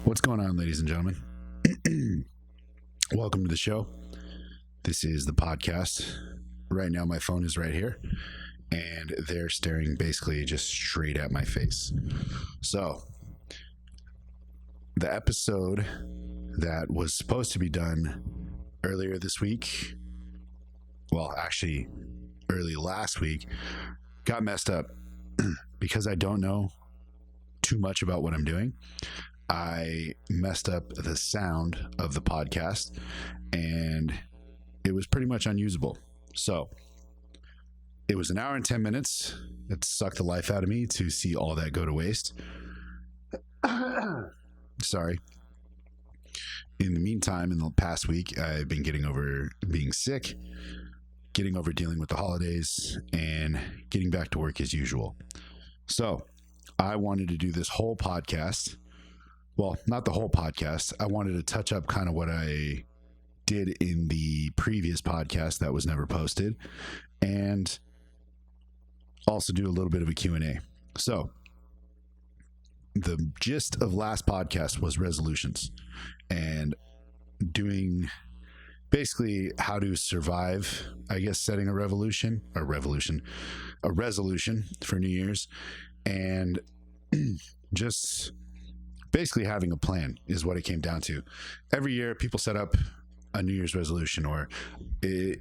What's going on, ladies and gentlemen? Welcome to the show. This is the podcast. Right now, my phone is right here, and they're staring basically just straight at my face. So, the episode that was supposed to be done earlier this week, well, actually, early last week, got messed up because I don't know too much about what I'm doing. I messed up the sound of the podcast and it was pretty much unusable. So it was an hour and 10 minutes. It sucked the life out of me to see all that go to waste. Sorry. In the meantime, in the past week, I've been getting over being sick, getting over dealing with the holidays, and getting back to work as usual. So I wanted to do this whole podcast. Well, not the whole podcast. I wanted to touch up kind of what I did in the previous podcast that was never posted, and also do a little bit of a Q&A. So the gist of last podcast was resolutions and doing basically how to survive, I guess, setting a resolution for New Year's, and just basically having a plan is what it came down to. Every year people set up a New Year's resolution, or a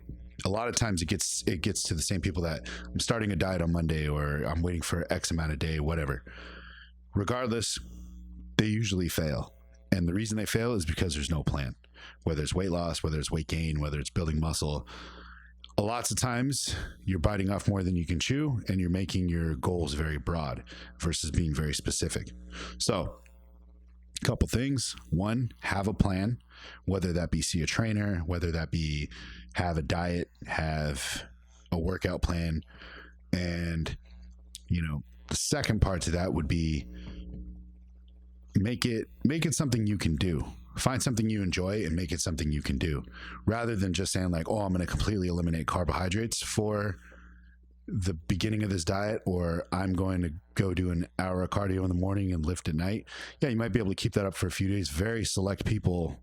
lot of times it gets to the same people that I'm starting a diet on Monday, or I'm waiting for X amount of day, whatever. Regardless, they usually fail. And the reason they fail is because there's no plan. Whether it's weight loss, whether it's weight gain, whether it's building muscle, lots of times you're biting off more than you can chew, and you're making your goals very broad versus being very specific. So a couple things. One, have a plan, whether that be see a trainer, whether that be have a diet, have a workout plan. And, the second part to that would be make it something you can do. Find something you enjoy and make it something you can do, rather than just saying like, oh, I'm going to completely eliminate carbohydrates for the beginning of this diet, or I'm going to go do an hour of cardio in the morning and lift at night. Yeah, you might be able to keep that up for a few days. Very select people,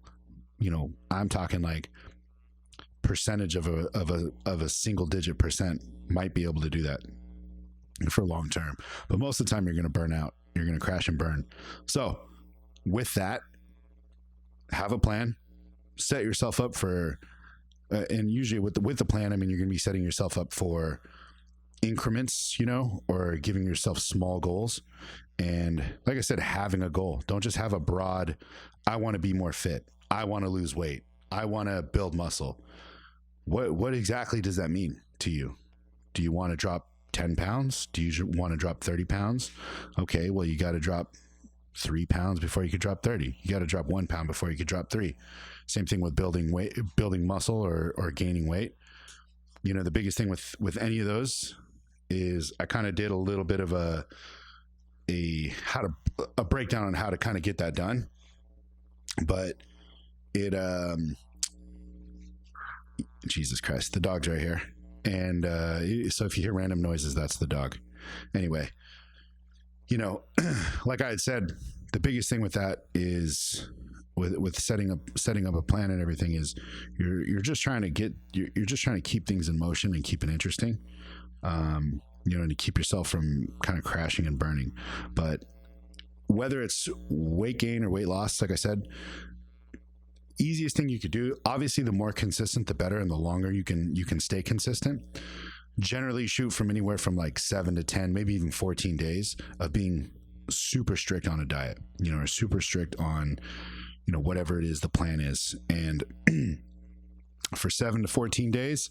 I'm talking like percentage of a single digit percent might be able to do that for long term. But most of the time you're going to burn out. You're going to crash and burn. So with that, have a plan, set yourself up for, and usually with the plan, I mean, you're going to be setting yourself up for increments, or giving yourself small goals. And like I said, having a goal. Don't just have a broad, I want to be more fit, I want to lose weight, I want to build muscle. What exactly does that mean to you? Do you want to drop 10 pounds? Do you want to drop 30 pounds? Okay, well, you got to drop 3 pounds before you could drop 30. You got to drop 1 pound before you could drop 3. Same thing with building muscle or gaining weight. The biggest thing with any of those is I kind of did a little bit of a breakdown on how to kind of get that done. But it, Jesus Christ, the dog's right here. And so if you hear random noises, that's the dog. Anyway, like I had said, the biggest thing with that is with setting up a plan and everything is you're just trying to keep things in motion and keep it interesting, and to keep yourself from kind of crashing and burning. But whether it's weight gain or weight loss, like I said, easiest thing you could do, obviously the more consistent the better, and the longer you can stay consistent. Generally shoot from anywhere from like 7 to 10, maybe even 14 days of being super strict on a diet, or super strict on whatever it is the plan is. And for 7 to 14 days,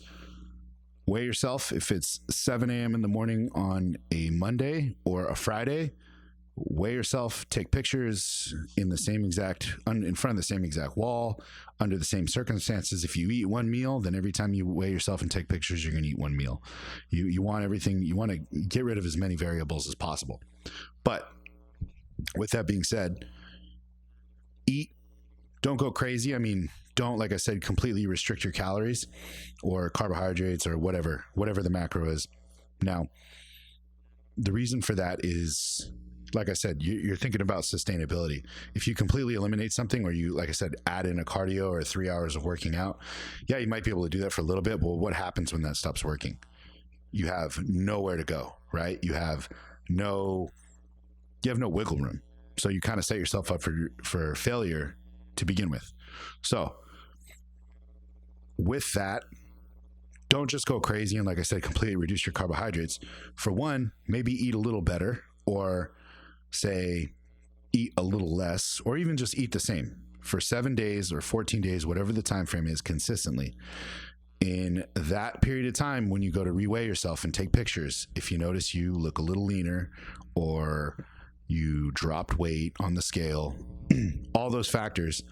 weigh yourself. If it's 7 a.m. in the morning on a Monday or a Friday, weigh yourself, take pictures in the same exact, in front of the same exact wall, under the same circumstances. If you eat one meal, then every time you weigh yourself and take pictures, you're going to eat one meal. You want everything, you want to get rid of as many variables as possible. But with that being said, eat, don't go crazy. I mean, don't, like I said, completely restrict your calories or carbohydrates or whatever the macro is. Now, the reason for that is like I said, you're thinking about sustainability. If you completely eliminate something, or you, like I said, add in a cardio or 3 hours of working out, yeah, you might be able to do that for a little bit. But what happens when that stops working? You have nowhere to go, right? You have no wiggle room. So you kind of set yourself up for failure to begin with. So with that, don't just go crazy and, like I said, completely reduce your carbohydrates. For one, maybe eat a little better, or say eat a little less, or even just eat the same for 7 days or 14 days, whatever the time frame is, consistently. In that period of time, when you go to reweigh yourself and take pictures, if you notice you look a little leaner, or you dropped weight on the scale, all those factors,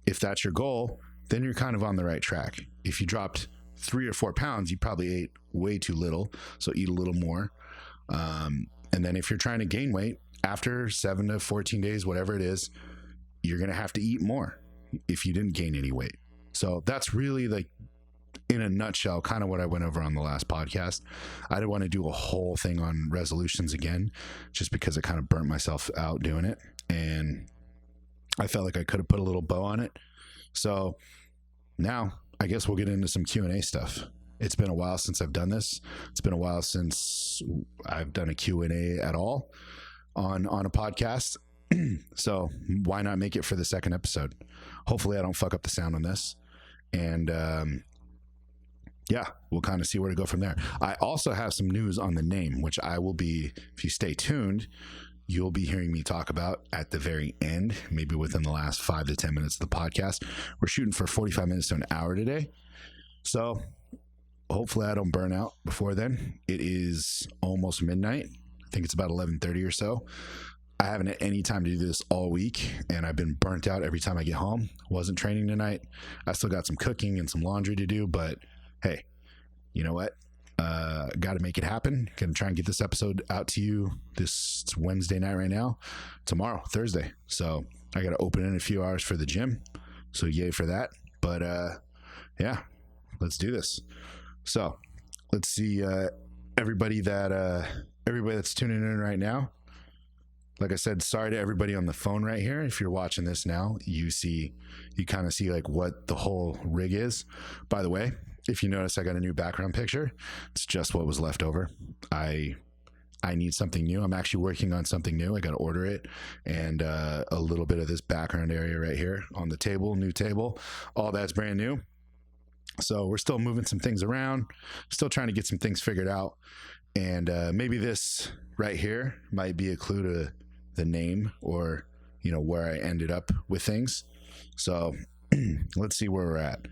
if that's your goal, then you're kind of on the right track. If you dropped 3 or 4 pounds, you probably ate way too little, so eat a little more. And then if you're trying to gain weight, after 7 to 14 days, whatever it is, you're going to have to eat more if you didn't gain any weight. So that's really, like, in a nutshell, kind of what I went over on the last podcast. I didn't want to do a whole thing on resolutions again, just because I kind of burnt myself out doing it. And I felt like I could have put a little bow on it. So now I guess we'll get into some Q&A stuff. It's been a while since I've done this. It's been a while since I've done a Q&A at all on a podcast. So why not make it for the second episode? Hopefully I don't fuck up the sound on this. And yeah, we'll kind of see where to go from there. I also have some news on the name, which I will be, if you stay tuned, you'll be hearing me talk about at the very end, maybe within the last 5 to 10 minutes of the podcast. We're shooting for 45 minutes to an hour today. So hopefully I don't burn out before then. It is almost midnight. I think it's about 11:30 or so. I haven't had any time to do this all week, and I've been burnt out every time I get home. Wasn't training tonight. I still got some cooking and some laundry to do, but hey, you know what? Got to make it happen. Gonna try and get this episode out to you this Wednesday night right now. Tomorrow, Thursday. So I got to open in a few hours for the gym. So yay for that. But yeah, let's do this. So let's see everybody that's tuning in right now. Like I said, sorry to everybody on the phone right here. If you're watching this now, you kind of see like what the whole rig is. By the way, if you notice, I got a new background picture. It's just what was left over. I need something new. I'm actually working on something new. I got to order it. And a little bit of this background area right here on the table, new table, all that's brand new. So we're still moving some things around, still trying to get some things figured out. And maybe this right here might be a clue to the name, or, you know, where I ended up with things. So let's see where we're at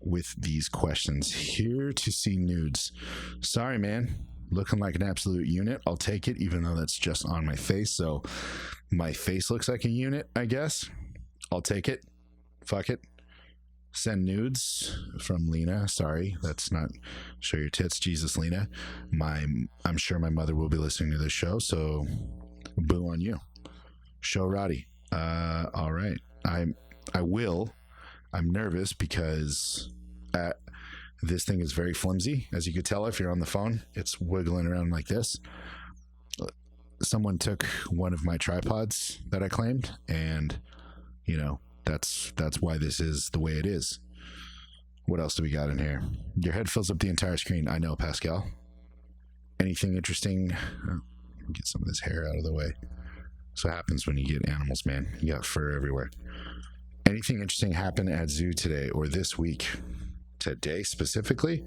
with these questions. Here to see nudes. Sorry, man. Looking like an absolute unit. I'll take it, even though that's just on my face. So my face looks like a unit, I guess. I'll take it. Fuck it. Send nudes from Lena. Sorry, that's not show your tits. Jesus, Lena. I'm sure my mother will be listening to this show, so boo on you. Show Roddy. All right. I will. I'm nervous because this thing is very flimsy. As you could tell, if you're on the phone, it's wiggling around like this. Someone took one of my tripods that I claimed, and, you know, that's why this is the way it is. What else do we got in here? Your head fills up the entire screen. I know, Pascal. Anything interesting? Get some of this hair out of the way. That's what happens when you get animals, man. You got fur everywhere. Anything interesting happen at zoo today or this week? Today specifically?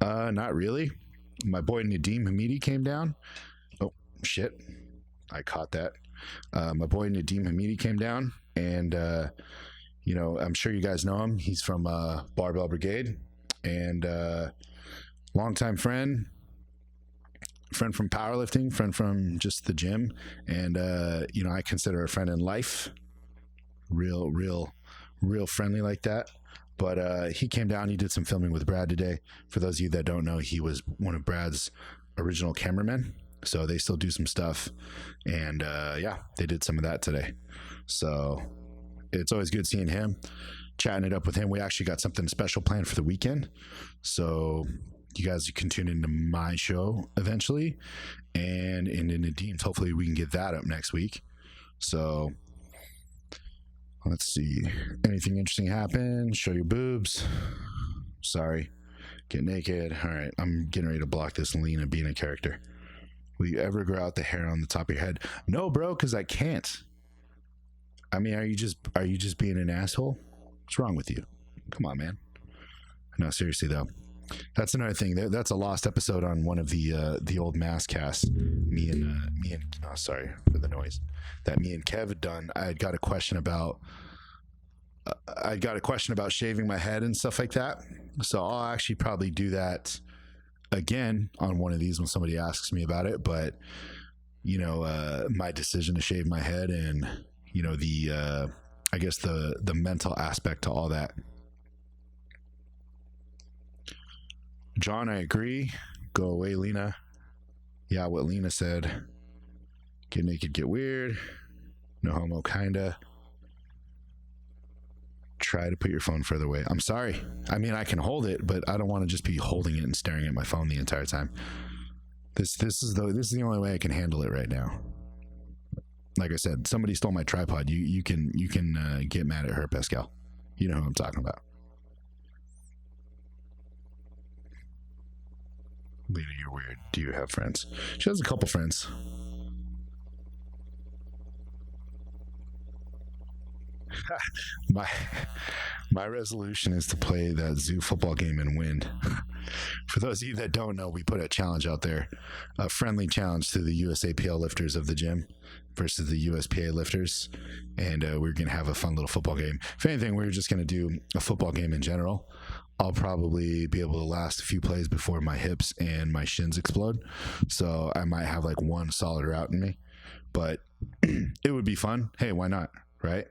Not really. My boy Nadim Hamidi came down. Oh, shit. I caught that. My boy Nadim Hamidi came down, and you know, I'm sure you guys know him. He's from Barbell Brigade, and longtime friend from powerlifting, friend from just the gym, and you know, I consider a friend in life. Real friendly like that. But he came down. He did some filming with Brad today. For those of you that don't know, he was one of Brad's original cameramen. So they still do some stuff, and yeah, they did some of that today. So it's always good seeing him, chatting it up with him. We actually got something special planned for the weekend. So you guys can tune into my show eventually, and in Nadim's. Hopefully we can get that up next week. So let's see. Anything interesting happen? Show your boobs. Sorry. Get naked. All right. I'm getting ready to block this Lena being a character. Will you ever grow out the hair on the top of your head? No, bro, because I can't. I mean, are you just being an asshole? What's wrong with you? Come on, man. No, seriously though. That's another thing. That's a lost episode on one of the old mass casts. Me and oh, sorry for the noise. That me and Kev had done. I got a question about shaving my head and stuff like that. So I'll actually probably do that again on one of these when somebody asks me about it. But my decision to shave my head and I guess the mental aspect to all that. John, I agree. Go away, Lena. Yeah, what Lena said. Get naked, get weird. No homo, kinda. Try to put your phone further away. I'm sorry. I mean, I can hold it, but I don't want to just be holding it and staring at my phone the entire time. This is the only way I can handle it right now. Like I said, somebody stole my tripod. You can get mad at her, Pascal. You know who I'm talking about. Lena, you're weird. Do you have friends? She has a couple friends. My resolution is to play that zoo football game and win. For those of you that don't know, we put a challenge out there, a friendly challenge to the USAPL lifters of the gym versus the USPA lifters, and we're gonna have a fun little football game. If anything, we're just gonna do a football game in general. I'll probably be able to last a few plays before my hips and my shins explode, so I might have like one solid route in me, but it would be fun. Hey, why not, right?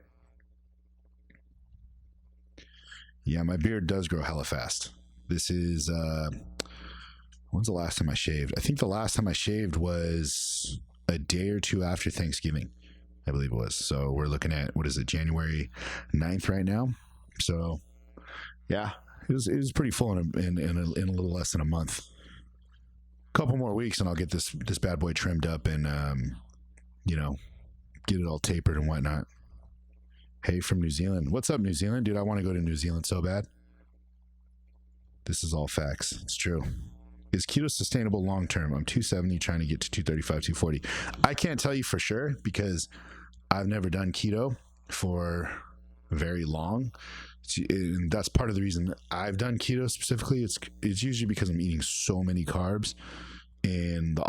Yeah, my beard does grow hella fast. This is when's the last time I shaved? I think the last time I shaved was a day or two after Thanksgiving, I believe it was. So we're looking at, what is it, January 9th right now. So yeah, it was pretty full in a little less than a month. A couple more weeks and I'll get this bad boy trimmed up and get it all tapered and whatnot. Hey, from New Zealand. What's up, New Zealand? Dude, I want to go to New Zealand so bad. This is all facts. It's true. Is keto sustainable long term? I'm 270 trying to get to 235, 240. I can't tell you for sure because I've never done keto for very long. And that's part of the reason I've done keto specifically. It's usually because I'm eating so many carbs in the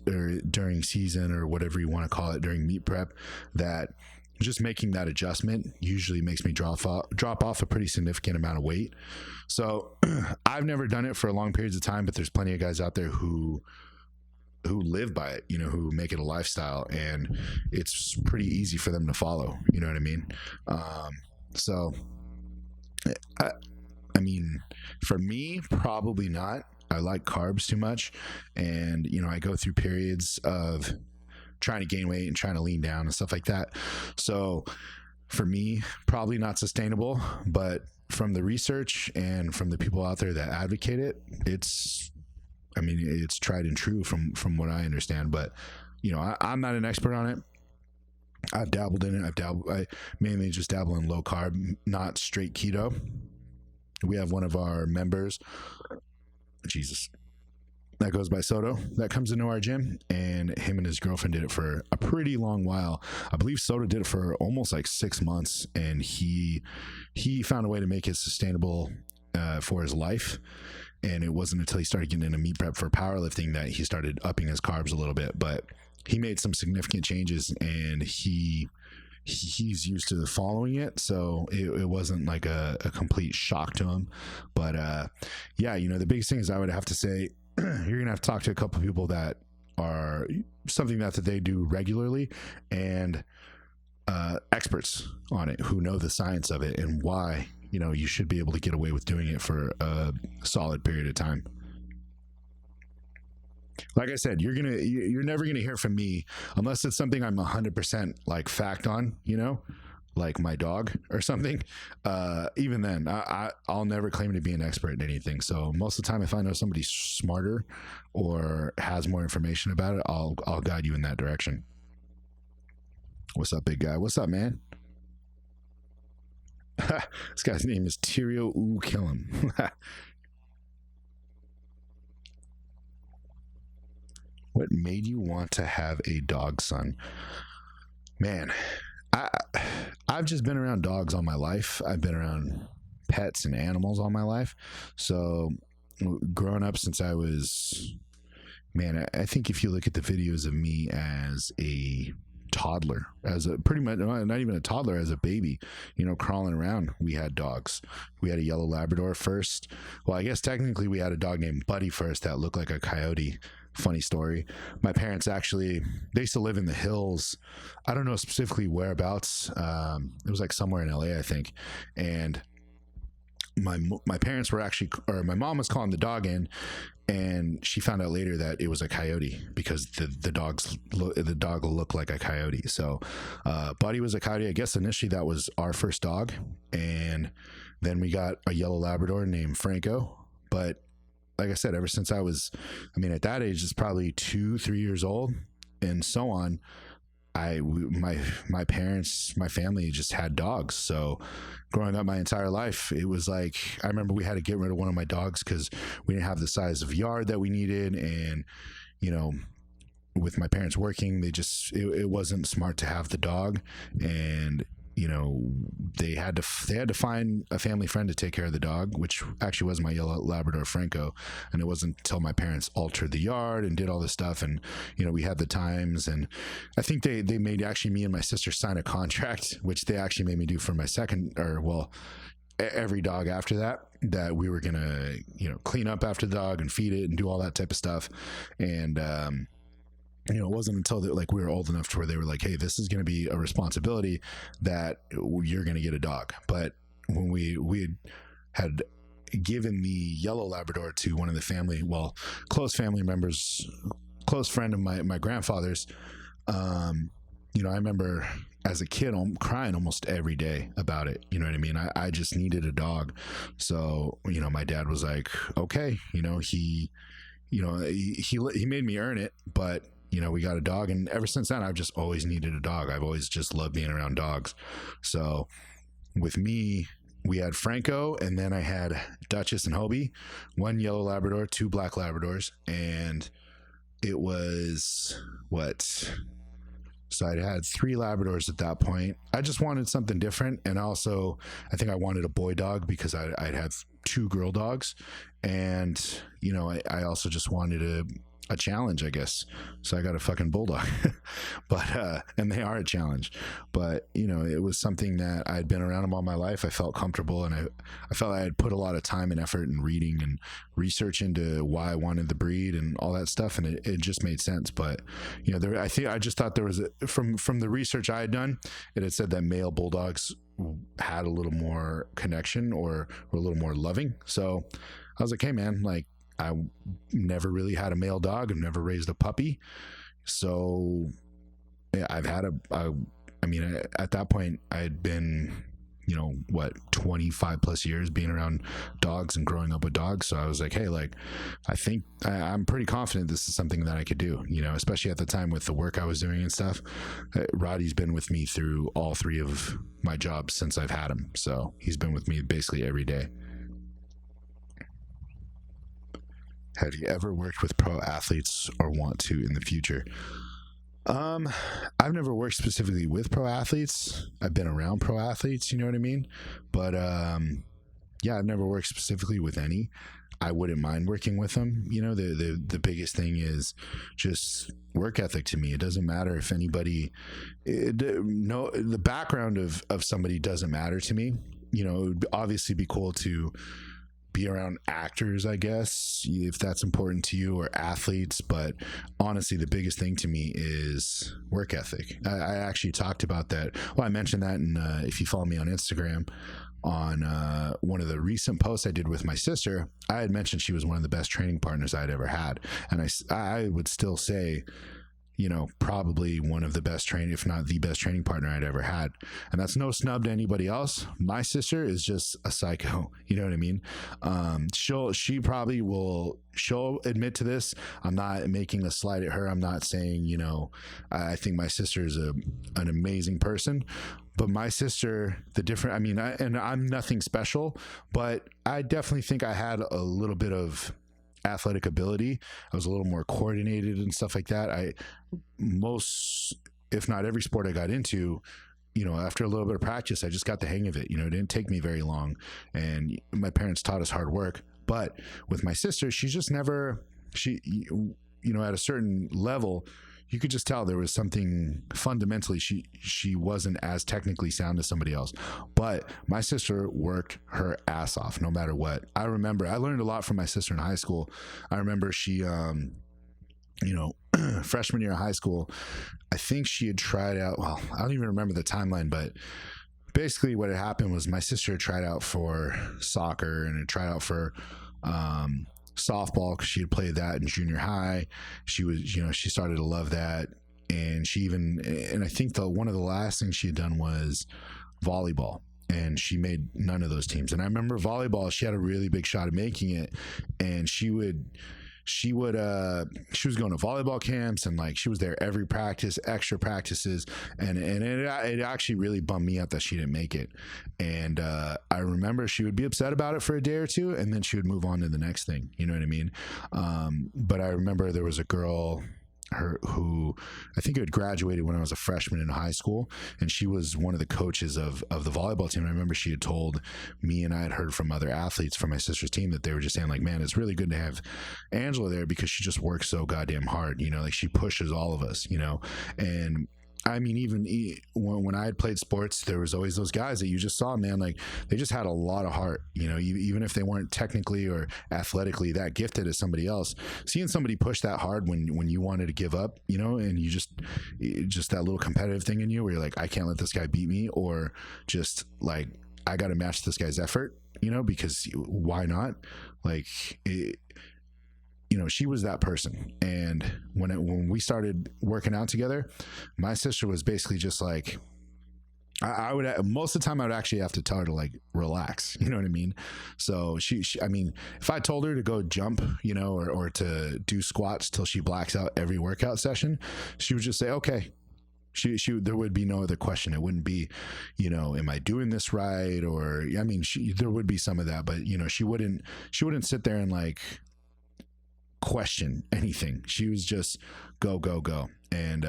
or during season or whatever you want to call it, during meat prep, that just making that adjustment usually makes me drop off a pretty significant amount of weight. So I've never done it for long periods of time, but there's plenty of guys out there who live by it, who make it a lifestyle, and it's pretty easy for them to follow. You know what I mean? So I mean, for me, probably not. I like carbs too much, and I go through periods of trying to gain weight and trying to lean down and stuff like that. So for me, probably not sustainable, but from the research and from the people out there that advocate it, it's tried and true from what I understand. But I'm not an expert on it. I've dabbled in it. I mainly just dabble in low carb, not straight keto. We have one of our members, Jesus, that goes by Soto, that comes into our gym, and him and his girlfriend did it for a pretty long while. I believe Soto did it for almost like 6 months, and he found a way to make it sustainable for his life. And it wasn't until he started getting into meat prep for powerlifting that he started upping his carbs a little bit. But he made some significant changes, and he's used to following it, so it wasn't like a complete shock to him. But yeah, the biggest thing is, I would have to say, you're gonna have to talk to a couple of people that are something that they do regularly, and experts on it who know the science of it and why you should be able to get away with doing it for a solid period of time. Like I said, you're never gonna hear from me unless it's something I'm 100% like fact on. like my dog or something, even then I'll never claim to be an expert in anything. So most of the time, if I know somebody smarter or has more information about it, I'll guide you in that direction. What's up, big guy? What's up, man? This guy's name is Tyrio. Ooh, kill him. What made you want to have a dog, son? Man, I I've just been around dogs all my life. I've been around pets and animals all my life. So growing up since I was, man, I think if you look at the videos of me as a toddler, as a pretty much not even a toddler, as a baby, crawling around, we had dogs. We had a yellow Labrador first. Well, I guess technically we had a dog named Buddy first that looked like a coyote. Funny story. My parents actually, they used to live in the hills. I don't know specifically whereabouts. It was like somewhere in LA, I think. And my parents were actually, or my mom was calling the dog in, and she found out later that it was a coyote because the dog looked like a coyote. So Buddy was a coyote. I guess initially that was our first dog, and then we got a yellow Labrador named Franco. But like I said, ever since I was, at that age, it's probably 2-3 years old, and so on. My parents, my family just had dogs. So growing up my entire life, it was like, I remember we had to get rid of one of my dogs because we didn't have the size of yard that we needed. And, with my parents working, it wasn't smart to have the dog. And, they had to find a family friend to take care of the dog, which actually was my yellow Labrador Franco. And it wasn't until my parents altered the yard and did all this stuff, and we had the times, and I think they made actually me and my sister sign a contract, which they actually made me do for my second, or well, every dog after that we were gonna clean up after the dog and feed it and do all that type of stuff. And it wasn't until we were old enough to where they were like, hey, this is going to be a responsibility that you're going to get a dog. But when we had given the yellow Labrador to one of the close family members, close friend of my grandfather's, I remember as a kid, I'm crying almost every day about it. You know what I mean? I just needed a dog. So, my dad was like, okay, he made me earn it, but we got a dog, and ever since then I've just always needed a dog. I've always just loved being around dogs. So with me, we had Franco, and then I had Duchess and Hobie, one yellow Labrador, 2 black Labradors, and it was so I'd had 3 Labradors at that point. I just wanted something different, and also I think I wanted a boy dog because I'd have 2 girl dogs, and I also just wanted a challenge, I guess. So I got a fucking bulldog. But and they are a challenge, but it was something that I'd been around them all my life. I felt comfortable, and I felt I had put a lot of time and effort in reading and research into why I wanted the breed and all that stuff, and it just made sense. But I just thought there was from the research I had done, it had said that male bulldogs had a little more connection or were a little more loving. So I was like, hey man, I never really had a male dog. I've never raised a puppy. So yeah, I've had at that point I had been, 25 plus years being around dogs and growing up with dogs. So I was like, hey, I think I'm pretty confident this is something that I could do, especially at the time with the work I was doing and stuff. Roddy's been with me through all 3 of my jobs since I've had him. So he's been with me basically every day. Have you ever worked with pro athletes or want to in the future? I've never worked specifically with pro athletes. I've been around pro athletes, you know what I mean? But yeah, I've never worked specifically with any. I wouldn't mind working with them. The biggest thing is just work ethic to me. It doesn't matter if anybody, the background of somebody doesn't matter to me. It would obviously be cool to be around actors, I guess, if that's important to you, or athletes. But honestly, the biggest thing to me is work ethic. I actually talked about that. Well, I mentioned that if you follow me on Instagram, on one of the recent posts I did with my sister, I had mentioned she was one of the best training partners I'd ever had. And I would still say, probably one of the best training, if not the best training partner I'd ever had. And that's no snub to anybody else. My sister is just a psycho. You know what I mean? She'll admit to this. I'm not making a slight at her. I'm not saying, I think my sister is an amazing person, but my sister, I'm nothing special, but I definitely think I had a little bit of athletic ability. I was a little more coordinated and stuff like that. Most, if not every sport I got into, after a little bit of practice, I just got the hang of it. It didn't take me very long, and my parents taught us hard work. But with my sister, she's just never, at a certain level, you could just tell there was something fundamentally, she wasn't as technically sound as somebody else. But my sister worked her ass off no matter what. I remember I learned a lot from my sister in high school. I remember she freshman year of high school, I think she had tried out, well, I don't even remember the timeline, but basically what had happened was my sister had tried out for soccer and had tried out for softball, because she had played that in junior high. She was, she started to love that, and I think one of the last things she had done was volleyball, and she made none of those teams. And I remember volleyball, she had a really big shot at making it, and she was going to volleyball camps, and like she was there every practice, extra practices, and it actually really bummed me out that she didn't make it. And I remember she would be upset about it for a day or two, and then she would move on to the next thing. You know what I mean? But I remember there was a girl who I think had graduated when I was a freshman in high school, and she was one of the coaches of the volleyball team. I remember she had told me, and I had heard from other athletes from my sister's team, that they were just saying like, man, it's really good to have Angela there because she just works so goddamn hard, like she pushes all of us, and I mean, even when I had played sports, there was always those guys that you just saw, man, like they just had a lot of heart, even if they weren't technically or athletically that gifted as somebody else. Seeing somebody push that hard when you wanted to give up, and you just that little competitive thing in you where you're like, I can't let this guy beat me, or just like, I got to match this guy's effort, because why not? Like, she was that person. And when we started working out together, my sister was basically just like, I would, most of the time I would actually have to tell her to like relax, you know what I mean? So she I mean, if I told her to go jump, or to do squats till she blacks out every workout session, she would just say, okay. There would be no other question. It wouldn't be, am I doing this right? Or, I mean, there would be some of that, but she wouldn't sit there and like question anything. She was just go. And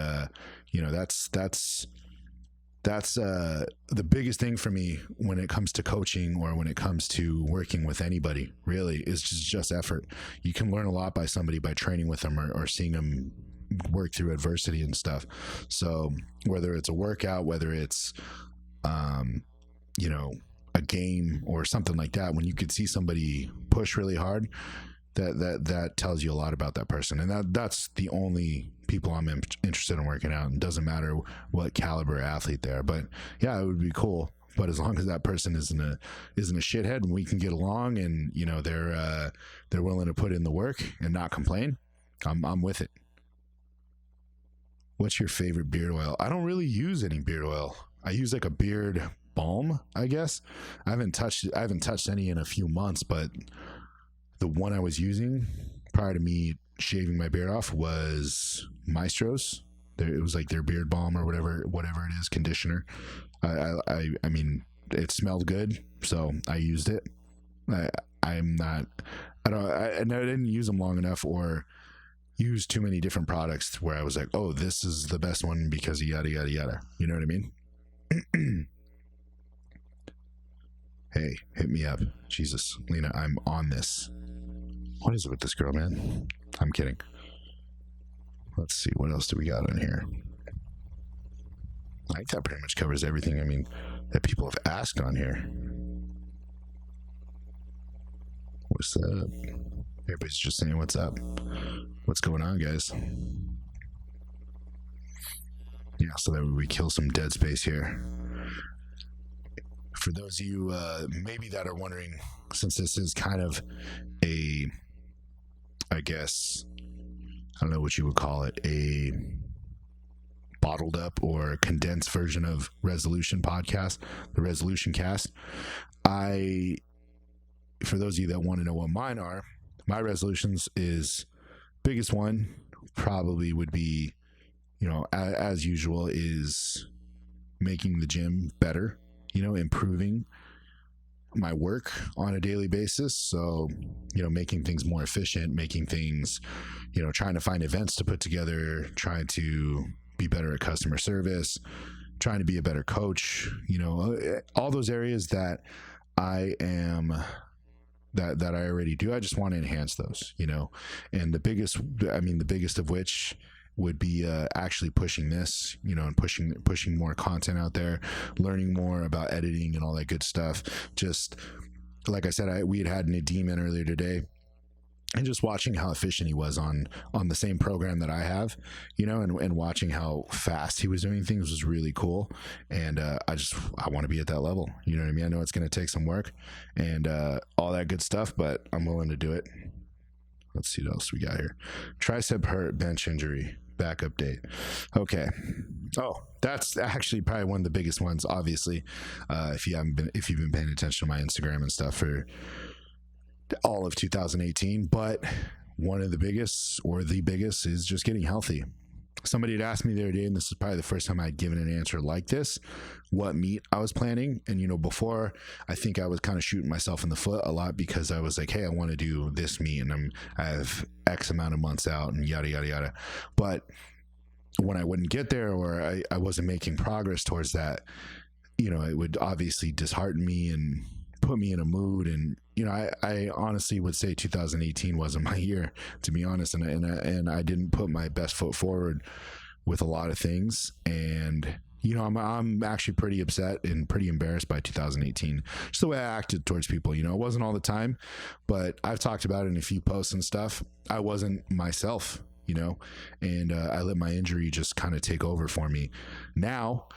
that's the biggest thing for me when it comes to coaching, or when it comes to working with anybody, really, is just effort. You can learn a lot by somebody by training with them, or seeing them work through adversity and stuff. So whether it's a workout, whether it's a game or something like that, when you could see somebody push really hard, that tells you a lot about that person. And that's the only people I'm interested in working out. And it doesn't matter what caliber athlete they are. But yeah, it would be cool. But as long as that person isn't a shithead and we can get along, and they're willing to put in the work and not complain, I'm with it. What's your favorite beard oil? I don't really use any beard oil. I use like a beard balm, I guess. I haven't touched any in a few months, but the one I was using prior to me shaving my beard off was Maestro's. It was like their beard balm or whatever it is, conditioner. I mean, it smelled good, so I used it. I didn't use them long enough, or use too many different products where I was like, oh, this is the best one because yada yada yada. You know what I mean? Hey, hit me up. Jesus, Lena, I'm on this. What is it with this girl, man? I'm kidding. Let's see, what else do we got on here? I think that pretty much covers everything, I mean, that people have asked on here. What's up? Everybody's just saying what's up. What's going on, guys? Yeah, so that we kill some dead space here. For those of you maybe that are wondering, since this is kind of I guess, I don't know what you would call it, bottled up or condensed version of Resolution podcast, the Resolution Cast. For those of you that want to know what mine are, my resolutions is biggest one probably would be, as usual, is making the gym better, improving my work on a daily basis. So, making things more efficient, making things, trying to find events to put together, trying to be better at customer service, trying to be a better coach, all those areas that I am, that I already do. I just want to enhance those, and the biggest of which would be actually pushing this, and pushing more content out there, learning more about editing and all that good stuff. Just like I said, we had Nadeem in earlier today, and just watching how efficient he was on the same program that I have, and watching how fast he was doing things was really cool. And I want to be at that level. You know what I mean? I know it's going to take some work and all that good stuff, but I'm willing to do it. Let's see what else we got here. Tricep hurt, bench injury, back update. Okay. Oh, that's actually probably one of the biggest ones, obviously. If you've been paying attention to my Instagram and stuff for all of 2018, but one of the biggest, or the biggest, is just getting healthy. Somebody had asked me the other day, and this is probably the first time I'd given an answer like this, what meet I was planning. And before, I think I was kind of shooting myself in the foot a lot, because I was like, hey, I want to do this meet, and I have X amount of months out, and yada yada yada. But when I wouldn't get there, or I wasn't making progress towards that, it would obviously dishearten me and put me in a mood. And I honestly would say 2018 wasn't my year, to be honest, and I didn't put my best foot forward with a lot of things. And I'm actually pretty upset and pretty embarrassed by 2018, just the way I acted towards people. It wasn't all the time, but I've talked about it in a few posts and stuff. I wasn't myself, and I let my injury just kind of take over for me. Now,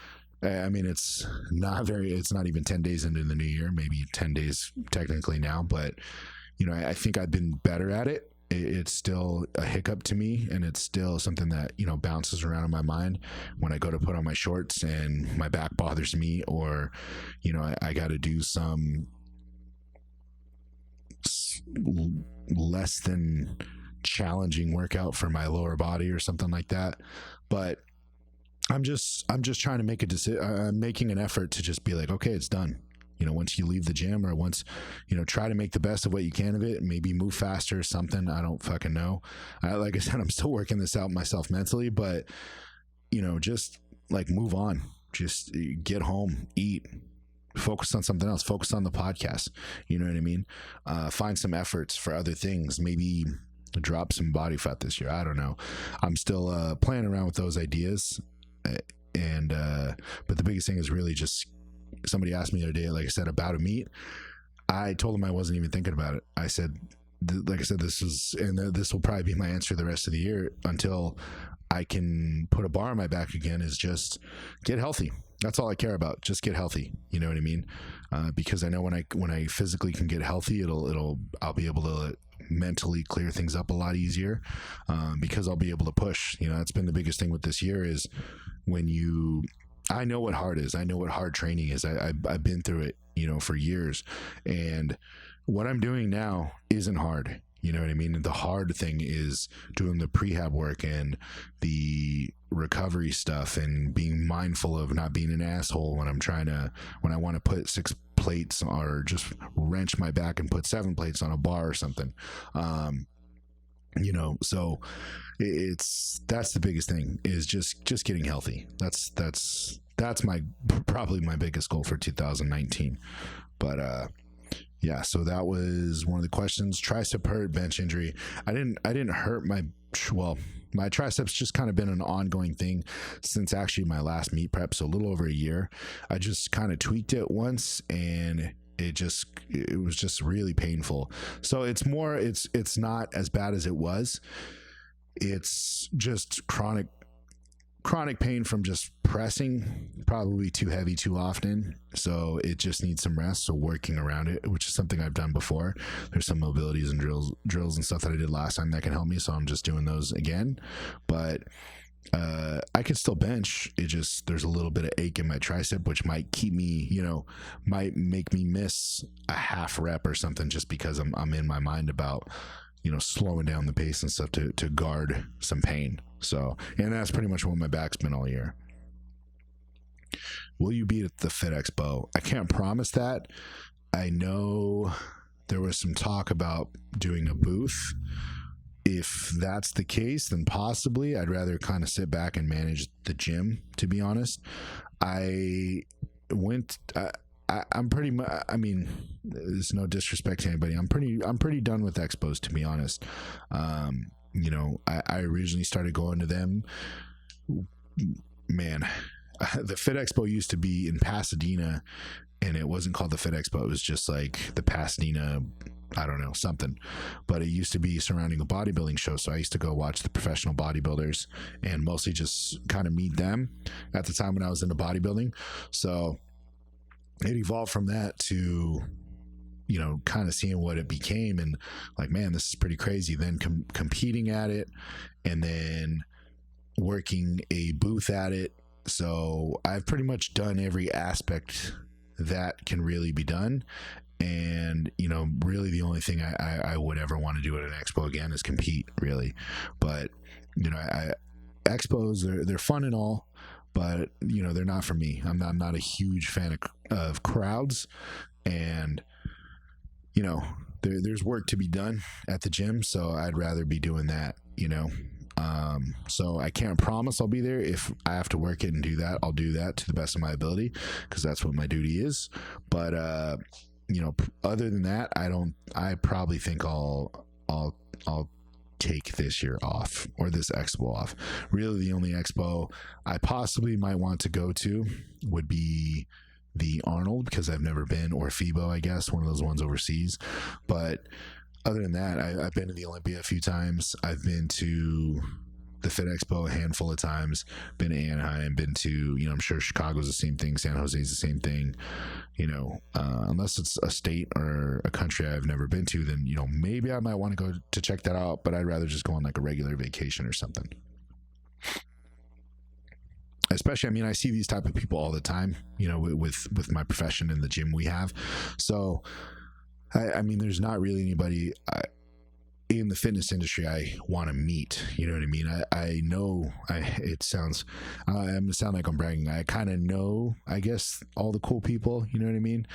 I mean, it's not even 10 days into the new year, maybe 10 days technically now, but I think I've been better at it. It's still a hiccup to me, and it's still something that, bounces around in my mind when I go to put on my shorts and my back bothers me, or, I got to do some less than challenging workout for my lower body or something like that. But I'm just trying to make a decision. I'm making an effort to just be like, okay, it's done. Once you leave the gym, or once, try to make the best of what you can of it, and maybe move faster or something. I don't fucking know. Like I said, I'm still working this out myself mentally, but, just like move on, just get home, eat, focus on something else, focus on the podcast. You know what I mean? Find some efforts for other things, maybe drop some body fat this year. I don't know. I'm still playing around with those ideas. But the biggest thing is really just, somebody asked me the other day, like I said, about a meet. I told them I wasn't even thinking about it. I said, this will probably be my answer the rest of the year until I can put a bar on my back again, is just get healthy. That's all I care about. Just get healthy. You know what I mean? Because I know when I physically can get healthy, I'll be able to mentally clear things up a lot easier, because I'll be able to push. That's been the biggest thing with this year, is I know what hard is. I know what hard training is. I've been through it, for years. And what I'm doing now isn't hard. You know what I mean? The hard thing is doing the prehab work and the recovery stuff, and being mindful of not being an asshole when I want to put 6 plates, or just wrench my back and put 7 plates on a bar or something. So that's the biggest thing, is just getting healthy. That's probably my biggest goal for 2019. But yeah, so that was one of the questions. Tricep hurt, bench injury. I didn't hurt my triceps, just kind of been an ongoing thing since actually my last meet prep, so a little over a year. I just kind of tweaked it once, and it was just really painful. So it's not as bad as it was. It's just chronic pain from just pressing, probably too heavy too often. So it just needs some rest. So working around it, which is something I've done before. There's some mobilities and drills and stuff that I did last time that can help me. So I'm just doing those again. But I can still bench. It just, there's a little bit of ache in my tricep, which might keep me, might make me miss a half rep or something, just because I'm in my mind about, slowing down the pace and stuff to guard some pain. So, and that's pretty much what my back's been all year. Will you be at the Fit Expo? I can't promise that. I know there was some talk about doing a booth. If that's the case, then possibly. I'd rather kind of sit back and manage the gym, to be honest. I'm pretty much, I mean, there's no disrespect to anybody. I'm pretty done with expos, to be honest. I originally started going to them. Man, the Fit Expo used to be in Pasadena, and it wasn't called the Fit Expo. It was just like the Pasadena, I don't know, something. But it used to be surrounding a bodybuilding show. So I used to go watch the professional bodybuilders and mostly just kind of meet them at the time when I was into bodybuilding. So it evolved from that to, kind of seeing what it became, and like, man, this is pretty crazy. Then competing at it, and then working a booth at it. So I've pretty much done every aspect that can really be done. And, really the only thing I would ever want to do at an expo again is compete, really. But, expos, they're fun and all, but, they're not for me. I'm not a huge fan of crowds, and, there's work to be done at the gym. So I'd rather be doing that, so I can't promise I'll be there. If I have to work it and do that, I'll do that to the best of my ability, because that's what my duty is. But, other than that, I probably think I'll take this year off, or this expo off. Really, the only expo I possibly might want to go to would be the Arnold, because I've never been, or FIBO, I guess, one of those ones overseas. But other than that, I've been to the Olympia a few times. I've been to the Fit Expo a handful of times, been to Anaheim, been to, I'm sure Chicago's the same thing, San Jose's the same thing, unless it's a state or a country I've never been to, then, maybe I might want to go to check that out, but I'd rather just go on like a regular vacation or something. Especially, I see these type of people all the time, with my profession and the gym we have. So, there's not really anybody in the fitness industry I want to meet. You know what I mean? I know it sounds, I'm going to sound like I'm bragging. I kind of know, I guess, all the cool people, you know what I mean?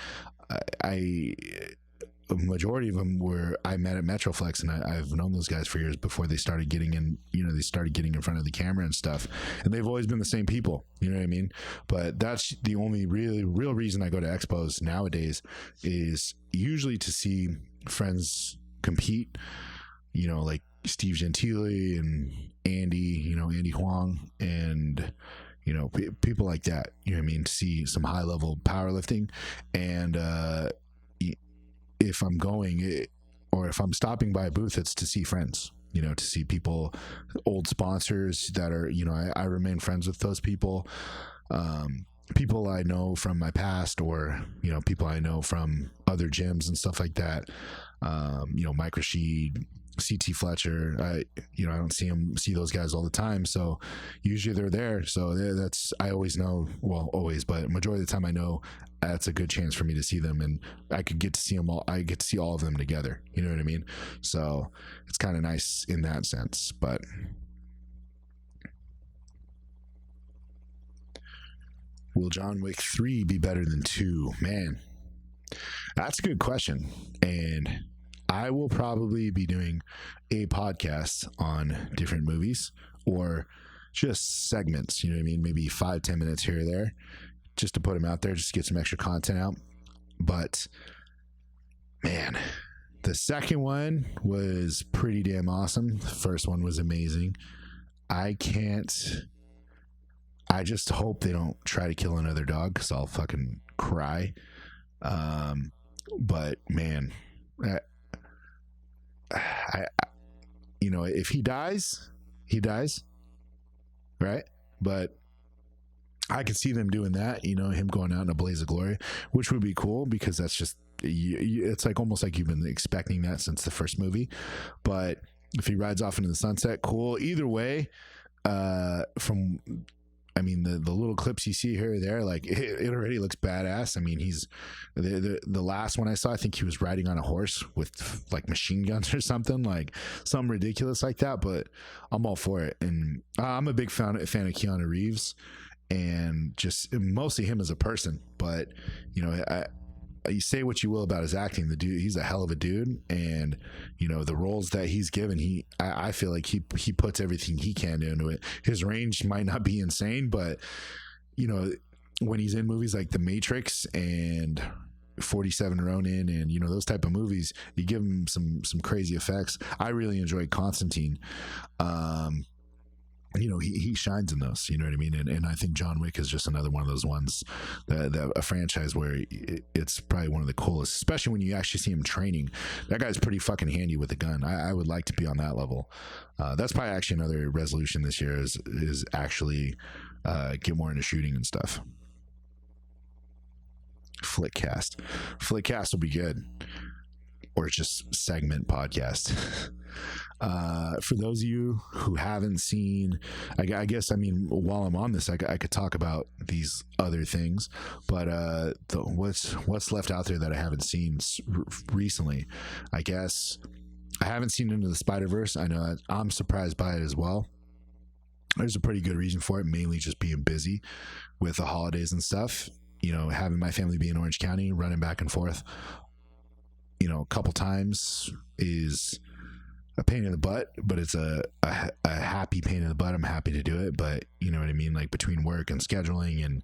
A majority of them I met at Metroflex, and I've known those guys for years before they started getting in, they started getting in front of the camera and stuff, and they've always been the same people, you know what I mean? But that's the only real reason I go to expos nowadays, is usually to see friends compete, like Steve Gentile and Andy, Andy Huang, and, people like that, you know what I mean? To see some high level powerlifting. And, if I'm going, or if I'm stopping by a booth, it's to see friends, to see people, old sponsors that are, I remain friends with those people, people I know from my past, or, people I know from other gyms and stuff like that. Mike Rashid, CT Fletcher, I don't see those guys all the time. So usually they're there. So I always know, well, always, but majority of the time I know that's a good chance for me to see them, and I could get to see them all. I get to see all of them together. You know what I mean? So it's kind of nice in that sense. But will John Wick 3 be better than 2? Man, that's a good question. And I will probably be doing a podcast on different movies, or just segments, you know what I mean? Maybe 5-10 minutes here or there, just to put them out there, just to get some extra content out. But man, the second one was pretty damn awesome. The first one was amazing. I just hope they don't try to kill another dog, because I'll fucking cry. But man, if he dies, right? But I could see them doing that, him going out in a blaze of glory, which would be cool, because that's just, it's like almost like you've been expecting that since the first movie. But if he rides off into the sunset, cool. Either way, from I mean, the little clips you see here or there, like it already looks badass. I mean, he's the last one I saw, I think he was riding on a horse with like machine guns or something, like something ridiculous like that. But I'm all for it, and I'm a big fan of Keanu Reeves, and just mostly him as a person. But you know, you say what you will about his acting, the dude, he's a hell of a dude, and you know the roles that he's given, I feel like he puts everything he can into it. His range might not be insane, but you know when he's in movies like The Matrix and 47 Ronin and you know those type of movies, you give him some crazy effects. I really enjoyed Constantine. You know, he shines in those, you know what I mean? And I think John Wick is just another one of those ones that a franchise where it's probably one of the coolest, especially when you actually see him training. That guy's pretty fucking handy with a gun. I would like to be on that level. That's probably actually another resolution this year is actually get more into shooting and stuff. Flickcast will be good, or just segment podcast. For those of you who haven't seen, I guess, I mean, while I'm on this, I could talk about these other things, but what's left out there that I haven't seen recently, I guess I haven't seen Into the Spider-Verse. I know I'm surprised by it as well. There's a pretty good reason for it, mainly just being busy with the holidays and stuff, you know, having my family be in Orange County, running back and forth, you know, a couple times is a pain in the butt, but it's a happy pain in the butt. I'm happy to do it, but you know what I mean? Like between work and scheduling and,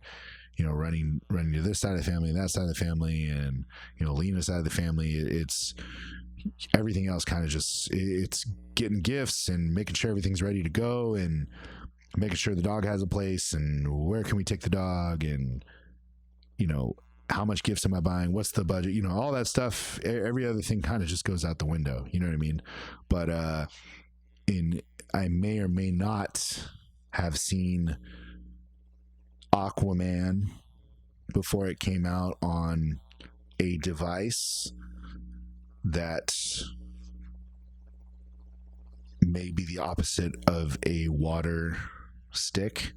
you know, running to this side of the family, that side of the family, and, you know, Lena's side of the family, it's everything else kind of just, it's getting gifts and making sure everything's ready to go and making sure the dog has a place and where can we take the dog and, you know, how much gifts am I buying? What's the budget? You know, all that stuff. Every other thing kind of just goes out the window. You know what I mean? But I may or may not have seen Aquaman before it came out on a device that may be the opposite of a water stick.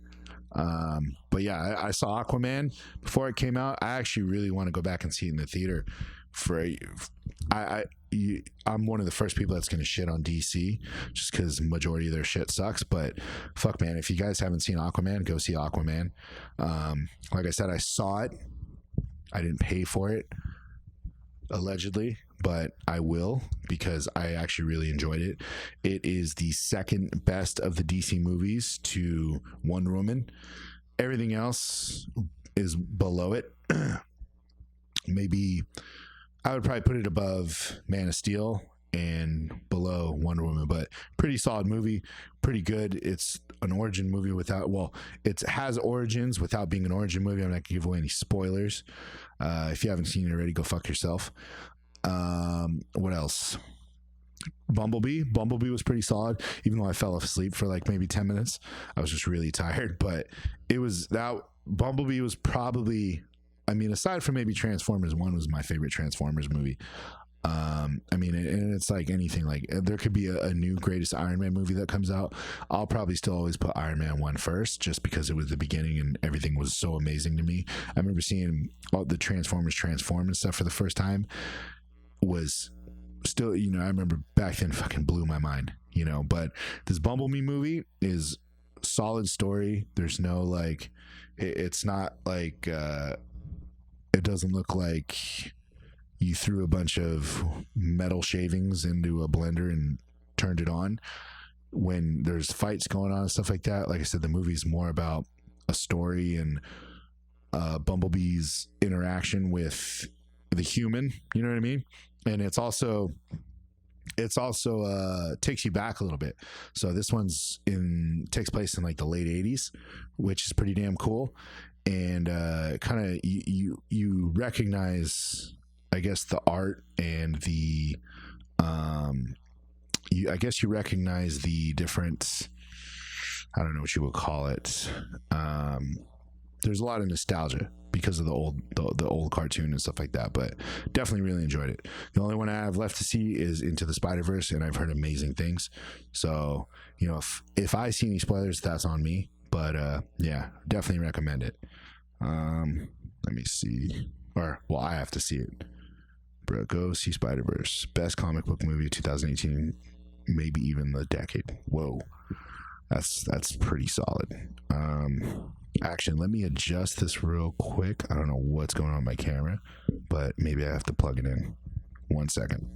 But yeah, I saw Aquaman before it came out. I actually really want to go back and see it in the theater. I'm one of the first people that's going to shit on DC just because majority of their shit sucks. But fuck, man, if you guys haven't seen Aquaman, go see Aquaman. Like I said, I saw it. I didn't pay for it, allegedly, but I will because I actually really enjoyed it. It is the second best of the DC movies to Wonder Woman. Everything else is below it. Maybe I would probably put it above Man of Steel and below Wonder Woman, but pretty solid movie, pretty good. It's an origin movie it has origins without being an origin movie. I'm not gonna give away any spoilers. If you haven't seen it already, go fuck yourself. What else? Bumblebee was pretty solid, even though I fell asleep for like maybe 10 minutes. I was just really tired, but Bumblebee was probably, I mean, aside from maybe Transformers 1 was my favorite Transformers movie. I mean, and it's like anything, like there could be a new greatest Iron Man movie that comes out. I'll probably still always put Iron Man 1 first, just because it was the beginning and everything was so amazing to me. I remember seeing all the Transformers transform and stuff for the first time. Was still, you know, I remember back then fucking blew my mind, you know. But this Bumblebee movie is solid story. There's no like, it's not like it doesn't look like you threw a bunch of metal shavings into a blender and turned it on when there's fights going on and stuff like that. Like I said, the movie's more about a story and Bumblebee's interaction with the human, you know what I mean? And it's also takes you back a little bit. So this takes place in like the late 80s, which is pretty damn cool. And kind of you recognize, I guess, the art and the you recognize the different, I don't know what you would call it, there's a lot of nostalgia because of the old cartoon and stuff like that, but definitely really enjoyed it. The only one I have left to see is Into the Spider-Verse, and I've heard amazing things. So, you know, if I see any spoilers, that's on me. But yeah, definitely recommend it. Let me see. Or, well, I have to see it. Bro, go see Spider-Verse. Best comic book movie of 2018, maybe even the decade. Whoa. That's pretty solid. Actually, let me adjust this real quick. I don't know what's going on with my camera, but maybe I have to plug it in. 1 second.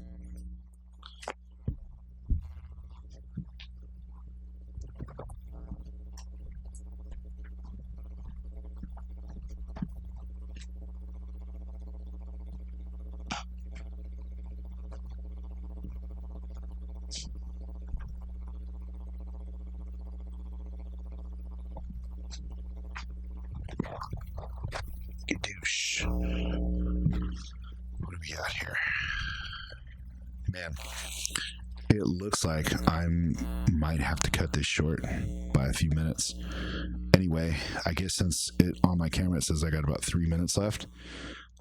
Douche. What do we got here? Man, it looks like I might have to cut this short by a few minutes. Anyway, I guess since it on my camera it says I got about 3 minutes left.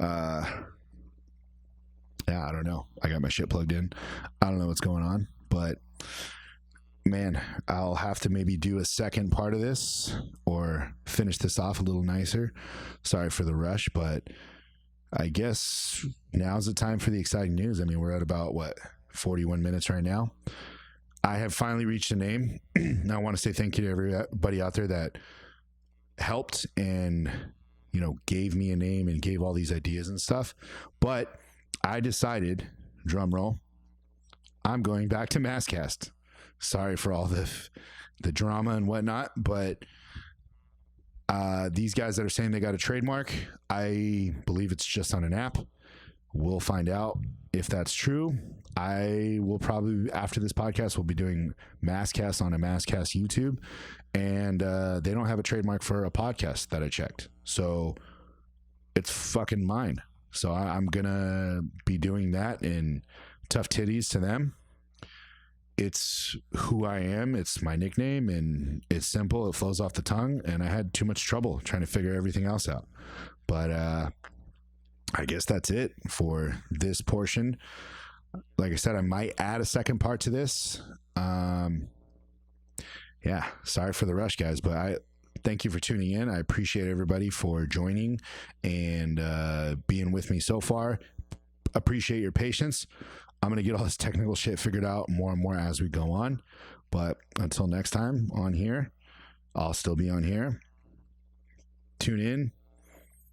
Yeah, I don't know. I got my shit plugged in. I don't know what's going on, but man, I'll have to maybe do a second part of this or finish this off a little nicer. Sorry for the rush, but I guess now's the time for the exciting news. I mean, we're at about 41 minutes right now. I have finally reached a name. Now I want to say thank you to everybody out there that helped and, you know, gave me a name and gave all these ideas and stuff. But I decided, drum roll, I'm going back to Masscast. Sorry for all the drama and whatnot, but these guys that are saying they got a trademark, I believe it's just on an app. We'll find out if that's true. I will probably, after this podcast, we'll be doing Masscast on a Masscast YouTube, and they don't have a trademark for a podcast that I checked. So it's fucking mine. So I'm going to be doing that, and tough titties to them. It's who I am. It's my nickname, and it's simple. It flows off the tongue, and I had too much trouble trying to figure everything else out. But I guess that's it for this portion. Like I said, I might add a second part to this. Yeah, sorry for the rush, guys, but I thank you for tuning in. I appreciate everybody for joining and being with me so far. Appreciate your patience. I'm going to get all this technical shit figured out more and more as we go on. But until next time on here, I'll still be on here. Tune in,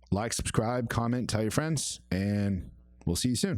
like, subscribe, comment, tell your friends, and we'll see you soon.